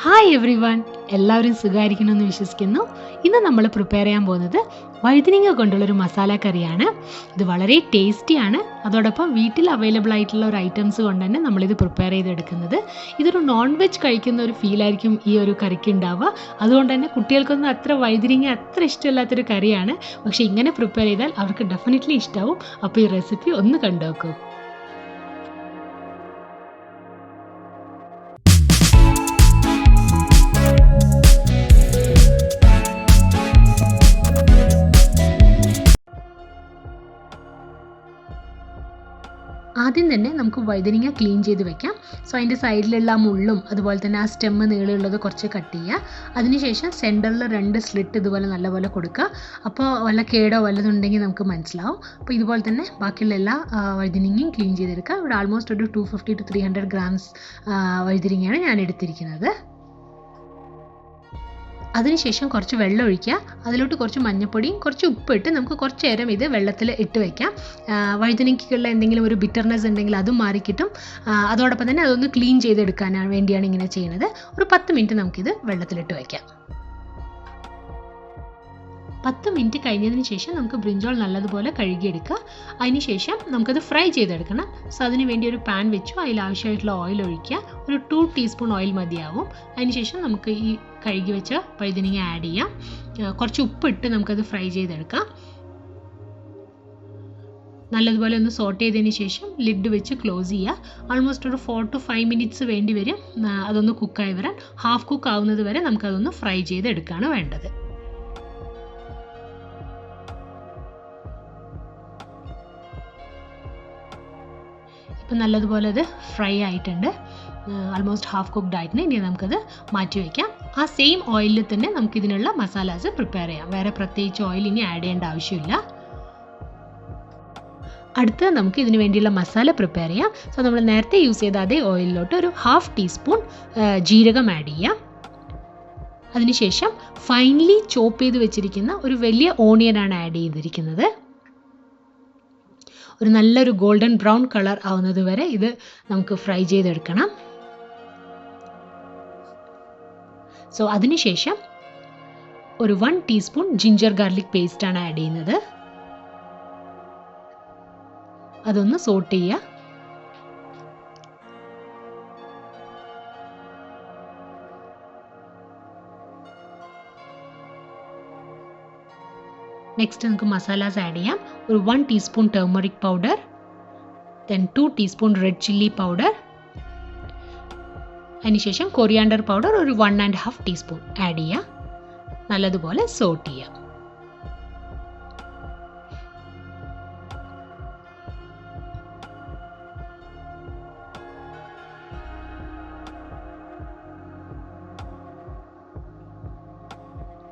Hi every one, എല്ലാവരും സുഖമായിരിക്കണമെന്ന് വിശ്വസിക്കുന്നു. ഇന്ന് നമ്മൾ പ്രിപ്പയർ ചെയ്യാൻ പോകുന്നത് വഴുതനങ്ങ കൊണ്ടുള്ളൊരു മസാല കറിയാണ്. ഇത് വളരെ ടേസ്റ്റിയാണ്. അതോടൊപ്പം വീട്ടിൽ അവൈലബിൾ ആയിട്ടുള്ള ഒരു ഐറ്റംസ് കൊണ്ട് തന്നെ നമ്മളിത് പ്രിപ്പയർ ചെയ്തെടുക്കുന്നത്. ഇതൊരു നോൺ വെജ് കഴിക്കുന്ന ഒരു ഫീലായിരിക്കും ഈ ഒരു കറിക്ക് ഉണ്ടാവുക. അതുകൊണ്ട് തന്നെ കുട്ടികൾക്കൊന്നും വഴുതനങ്ങ അത്ര ഇഷ്ടമില്ലാത്തൊരു കറിയാണ്. പക്ഷേ ഇങ്ങനെ പ്രിപ്പയർ ചെയ്താൽ അവർക്ക് ഡെഫിനറ്റ്ലി ഇഷ്ടമാവും. അപ്പോൾ ഈ റെസിപ്പി ഒന്ന് കണ്ടു നോക്കൂ. ആദ്യം തന്നെ നമുക്ക് വഴുതനങ്ങ ക്ലീൻ ചെയ്ത് വെക്കാം. സോ അതിൻ്റെ സൈഡിലുള്ള മുള്ളും അതുപോലെ തന്നെ ആ സ്റ്റെമ്മ് നീളമുള്ളത് കുറച്ച് കട്ട് ചെയ്യുക. അതിനുശേഷം സെൻറ്ററിൽ 2 സ്ലിറ്റ് ഇതുപോലെ നല്ലപോലെ കൊടുക്കുക. അപ്പോൾ വല്ല കേടോ വല്ലതുണ്ടെങ്കിൽ നമുക്ക് മനസ്സിലാവും. അപ്പോൾ ഇതുപോലെ തന്നെ ബാക്കിയുള്ള എല്ലാ വഴുതനങ്ങയും ക്ലീൻ ചെയ്തെടുക്കുക. ഇവിടെ ആൾമോസ്റ്റ് ഒരു 250 to 300 ഗ്രാംസ് വഴുതനങ്ങയാണ് ഞാൻ എടുത്തിരിക്കുന്നത്. അതിനുശേഷം കുറച്ച് വെള്ളം ഒഴിക്കുക. അതിലോട്ട് കുറച്ച് മഞ്ഞൾപ്പൊടിയും കുറച്ച് ഉപ്പിട്ട് നമുക്ക് കുറച്ച് നേരം ഇത് വെള്ളത്തിൽ ഇട്ട് വയ്ക്കാം. വഴുതനങ്ങയ്ക്കുള്ള എന്തെങ്കിലും ഒരു ബിറ്റർനെസ് ഉണ്ടെങ്കിൽ അതും മാറിക്കിട്ടും. അതോടൊപ്പം തന്നെ അതൊന്ന് ക്ലീൻ ചെയ്തെടുക്കാനാണ് വേണ്ടിയാണ് ഇങ്ങനെ ചെയ്യുന്നത്. ഒരു 10 മിനിറ്റ് നമുക്കിത് വെള്ളത്തിലിട്ട് വയ്ക്കാം. 10 മിനിറ്റ് കഴിഞ്ഞതിന് ശേഷം നമുക്ക് ബ്രിഞ്ചോൾ നല്ലതുപോലെ കഴുകിയെടുക്കുക. അതിനുശേഷം നമുക്കത് ഫ്രൈ ചെയ്തെടുക്കണം. സോ അതിന് വേണ്ടി ഒരു പാൻ വെച്ചു. അതിൽ ആവശ്യമായിട്ടുള്ള ഓയിൽ ഒഴിക്കുക. ഒരു 2 ടീസ്പൂൺ ഓയിൽ മതിയാവും. അതിനുശേഷം നമുക്ക് ഈ കഴുകി വെച്ച വഴുതനങ്ങ ആഡ് ചെയ്യാം. കുറച്ച് ഉപ്പിട്ട് നമുക്കത് ഫ്രൈ ചെയ്തെടുക്കാം. നല്ലതുപോലെ ഒന്ന് സോട്ട് ചെയ്തതിന് ശേഷം ലിഡ് വെച്ച് ക്ലോസ് ചെയ്യുക. ആൾമോസ്റ്റ് ഒരു 4 to 5 മിനിറ്റ്സ് വേണ്ടി വരും അതൊന്ന് കുക്കായി വരാൻ. ഹാഫ് കുക്ക് ആവുന്നത് വരെ നമുക്കതൊന്ന് ഫ്രൈ ചെയ്തെടുക്കുകയാണ് വേണ്ടത്. ഇപ്പം നല്ലതുപോലെ അത് ഫ്രൈ ആയിട്ടുണ്ട്. ആൾമോസ്റ്റ് ഹാഫ് കുക്ക്ഡ് ആയിട്ടുണ്ട്. ഇനി നമുക്കത് മാറ്റി വയ്ക്കാം. ആ സെയിം ഓയിലിൽ തന്നെ നമുക്കിതിനുള്ള മസാലാസ് പ്രിപ്പയർ ചെയ്യാം. വേറെ പ്രത്യേകിച്ച് ഓയിൽ ഇനി ആഡ് ചെയ്യേണ്ട ആവശ്യമില്ല. അടുത്ത് നമുക്ക് ഇതിന് വേണ്ടിയുള്ള മസാല പ്രിപ്പയർ ചെയ്യാം. സോ നമ്മൾ നേരത്തെ യൂസ് ചെയ്ത അതേ ഓയിലിലോട്ട് ഒരു 1/2 ടീസ്പൂൺ ജീരകം ആഡ് ചെയ്യാം. അതിനുശേഷം ഫൈനലി ചോപ്പ് ചെയ്ത് വെച്ചിരിക്കുന്ന ഒരു വലിയ ഓണിയനാണ് ആഡ് ചെയ്തിരിക്കുന്നത്. ഒരു നല്ലൊരു ഗോൾഡൻ ബ്രൗൺ കളർ ആവുന്നത് വരെ ഇത് നമുക്ക് ഫ്രൈ ചെയ്തെടുക്കണം. സോ അതിനുശേഷം ഒരു 1 ടീസ്പൂൺ ജിഞ്ചർ ഗാർലിക് പേസ്റ്റാണ് ആഡ് ചെയ്യുന്നത്. അതൊന്ന് സോട്ട് ചെയ്യുക. നെക്സ്റ്റ് നമുക്ക് മസാലാസ് ആഡ് ചെയ്യാം. ഒരു 1 teaspoon turmeric powder, then 2 teaspoon red chilli powder, അതിനുശേഷം കൊറിയാണ്ടർ പൗഡർ ഒരു 1.5 ടീസ്പൂൺ ആഡ് ചെയ്യുക. നല്ലതുപോലെ സോട്ട് ചെയ്യുക.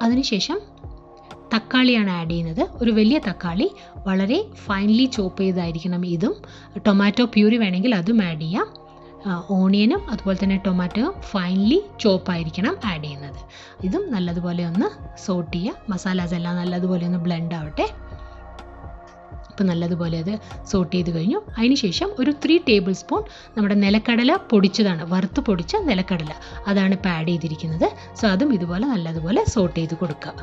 അതിനുശേഷം തക്കാളിയാണ് ആഡ് ചെയ്യുന്നത്. ഒരു വലിയ തക്കാളി വളരെ ഫൈൻലി ചോപ്പ് ചെയ്തായിരിക്കണം ഇതും. ടൊമാറ്റോ പ്യൂരി വേണമെങ്കിൽ അതും ആഡ് ചെയ്യാം. ഓണിയനും അതുപോലെ തന്നെ ടൊമാറ്റോയും ഫൈൻലി ചോപ്പായിരിക്കണം ആഡ് ചെയ്യുന്നത്. ഇതും നല്ലതുപോലെ ഒന്ന് സോട്ട് ചെയ്യുക. മസാലാസ് എല്ലാം നല്ലതുപോലെ ഒന്ന് ബ്ലെൻഡ് ആവട്ടെ. ഇപ്പം നല്ലതുപോലെ അത് സോട്ട് ചെയ്ത് കഴിഞ്ഞു. അതിനുശേഷം ഒരു 3 ടേബിൾ സ്പൂൺ നമ്മുടെ നിലക്കടല പൊടിച്ചതാണ്, വറുത്ത് പൊടിച്ച നിലക്കടല, അതാണ് ഇപ്പോൾ ആഡ് ചെയ്തിരിക്കുന്നത്. സോ അതും ഇതുപോലെ നല്ലതുപോലെ സോട്ട് ചെയ്ത് കൊടുക്കുക.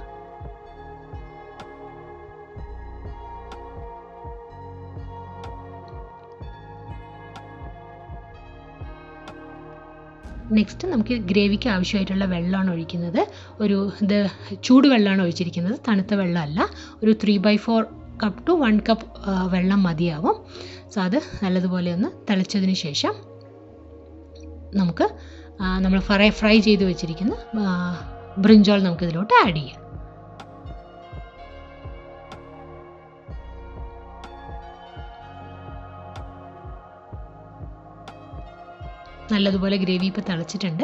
നെക്സ്റ്റ് നമുക്ക് ഗ്രേവിക്ക് ആവശ്യമായിട്ടുള്ള വെള്ളമാണ് ഒഴിക്കുന്നത്. ഇത് ചൂടുവെള്ളമാണ് ഒഴിച്ചിരിക്കുന്നത്, തണുത്ത വെള്ളമല്ല. ഒരു 3/4 കപ്പ് ടു 1 കപ്പ് വെള്ളം മതിയാവും. സോ അത് നല്ലതുപോലെ ഒന്ന് തിളച്ചതിന് ശേഷം നമുക്ക് നമ്മൾ ഫ്രൈ ചെയ്ത് വെച്ചിരിക്കുന്ന ബ്രിഞ്ചോൾ നമുക്കിതിലോട്ട് ആഡ് ചെയ്യാം. നല്ലതുപോലെ ഗ്രേവി ഇപ്പോൾ തിളച്ചിട്ടുണ്ട്.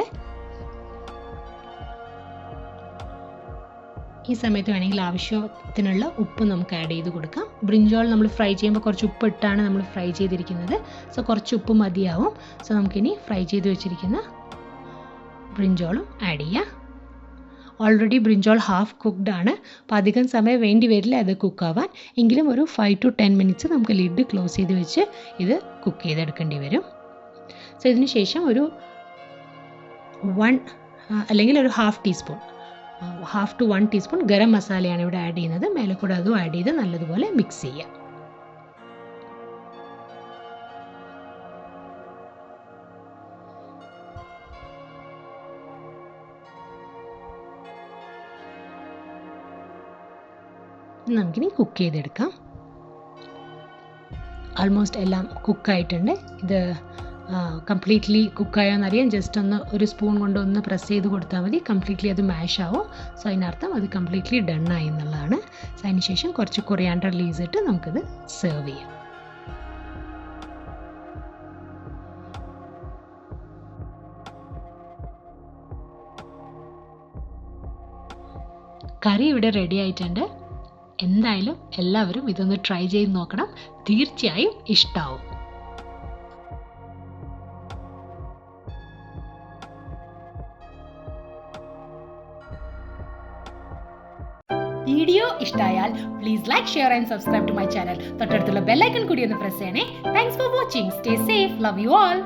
ഈ സമയത്ത് വേണമെങ്കിൽ ആവശ്യത്തിനുള്ള ഉപ്പ് നമുക്ക് ആഡ് ചെയ്ത് കൊടുക്കാം. ബ്രിഞ്ചോൾ നമ്മൾ ഫ്രൈ ചെയ്യുമ്പോൾ കുറച്ച് ഉപ്പ് ഇട്ടാണ് നമ്മൾ ഫ്രൈ ചെയ്തിരിക്കുന്നത്. സോ കുറച്ച് ഉപ്പ് മതിയാവും. സോ നമുക്കിനി ഫ്രൈ ചെയ്ത് വെച്ചിരിക്കുന്ന ബ്രിഞ്ചോളും ആഡ് ചെയ്യാം. ഓൾറെഡി ബ്രിഞ്ചോൾ ഹാഫ് കുക്ക്ഡ് ആണ്. അപ്പോൾ അധികം സമയം വേണ്ടി വരില്ല അത് കുക്കാവാൻ. എങ്കിലും ഒരു 5 to 10 മിനിറ്റ്സ് നമുക്ക് ലിഡ് ക്ലോസ് ചെയ്ത് വെച്ച് ഇത് കുക്ക് ചെയ്തെടുക്കേണ്ടി വരും. സോ ഇതിന് ശേഷം ഒരു 1 അല്ലെങ്കിൽ ഒരു 1/2 ടീസ്പൂൺ 1/2 to 1 ടീസ്പൂൺ ഗരം മസാലയാണ് ഇവിടെ ആഡ് ചെയ്യുന്നത്. മേലെ കൂടെ അതും ആഡ് ചെയ്ത് നല്ലതുപോലെ മിക്സ് ചെയ്യാം. നമുക്കിനി കുക്ക് ചെയ്തെടുക്കാം. ആൾമോസ്റ്റ് എല്ലാം കുക്കായിട്ടുണ്ട്. ഇത് കംപ്ലീറ്റ്ലി കുക്കായോന്നറിയാൻ ജസ്റ്റ് ഒരു സ്പൂൺ കൊണ്ട് ഒന്ന് പ്രസ് ചെയ്ത് കൊടുത്താൽ മതി. കംപ്ലീറ്റ്ലി അത് മാഷ് ആവും. സോ അതിനർത്ഥം അത് കംപ്ലീറ്റ്ലി ഡൺ ആയി എന്നുള്ളതാണ്. സോ അതിന് ശേഷം കുറച്ച് കൊറിയാണ്ടർ ലീവ്സ് ഇട്ട് നമുക്കിത് സെർവ് ചെയ്യാം. കറി ഇവിടെ റെഡി ആയിട്ടുണ്ട്. എന്തായാലും എല്ലാവരും ഇതൊന്ന് ട്രൈ ചെയ്ത് നോക്കണം. തീർച്ചയായും ഇഷ്ടാവും. വീഡിയോ ഇഷ്ടമായാൽ please like, share and subscribe to my channel. തൊട്ടടുത്തുള്ള ബെൽ ഐക്കൺ കൂടി ഒന്ന് പ്രസ് ചെയ്യണേ. Thanks for watching. Stay safe. Love you all.